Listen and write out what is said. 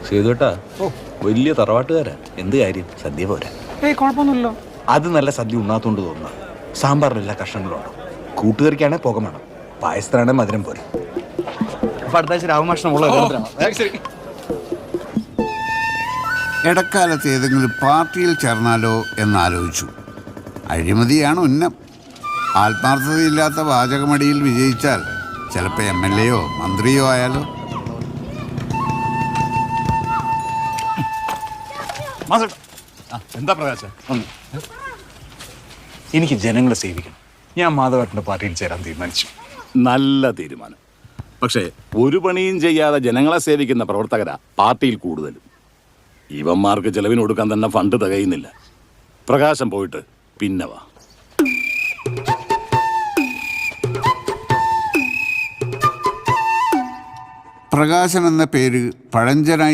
സേതുവേട്ടാ, വലിയ തറവാട്ടുകാരാ. എന്ത് കാര്യം, സദ്യ പോരാ. കുഴപ്പമൊന്നുമില്ലല്ലോ. അത് നല്ല സദ്യ ഉണ്ണാത്തോണ്ട് തോന്നുന്ന. സാമ്പാറിലെല്ലാ കഷ്ണങ്ങളുണ്ടോ? കൂട്ടുകറിക്കാണെ പുകമണം, പായസത്തിനാണെ മധുരം പോരാ. അപ്പൊ അടുത്ത ആഴ്ച രാമകൃഷ്ണമുള്ള ഇടക്കാലത്ത് ഏതെങ്കിലും പാർട്ടിയിൽ ചേർന്നാലോ എന്നാലോചിച്ചു. അഴിമതിയാണ് ഉന്നം. ആത്മാർത്ഥതയില്ലാത്ത വാചകമടിയിൽ വിജയിച്ചാൽ ചിലപ്പോൾ MLA-യോ മന്ത്രിയോ ആയാലോ. എന്താ പ്രകാശ? എനിക്ക് ജനങ്ങളെ സേവിക്കണം. ഞാൻ മാധവേട്ടൻ്റെ പാർട്ടിയിൽ ചേരാൻ തീരുമാനിച്ചു. നല്ല തീരുമാനം. പക്ഷേ ഒരു പണിയും ചെയ്യാതെ ജനങ്ങളെ സേവിക്കുന്ന പ്രവർത്തകരാ പാർട്ടിയിൽ കൂടുതലും. ഇവന്മാർക്ക് ചെലവിന് കൊടുക്കാൻ തന്നെ ഫണ്ട് തികയുന്നില്ല. പ്രകാശം പോയിട്ട് പിന്നെ വാ. പ്രകാശൻ എന്ന പേര് പഴഞ്ചനായി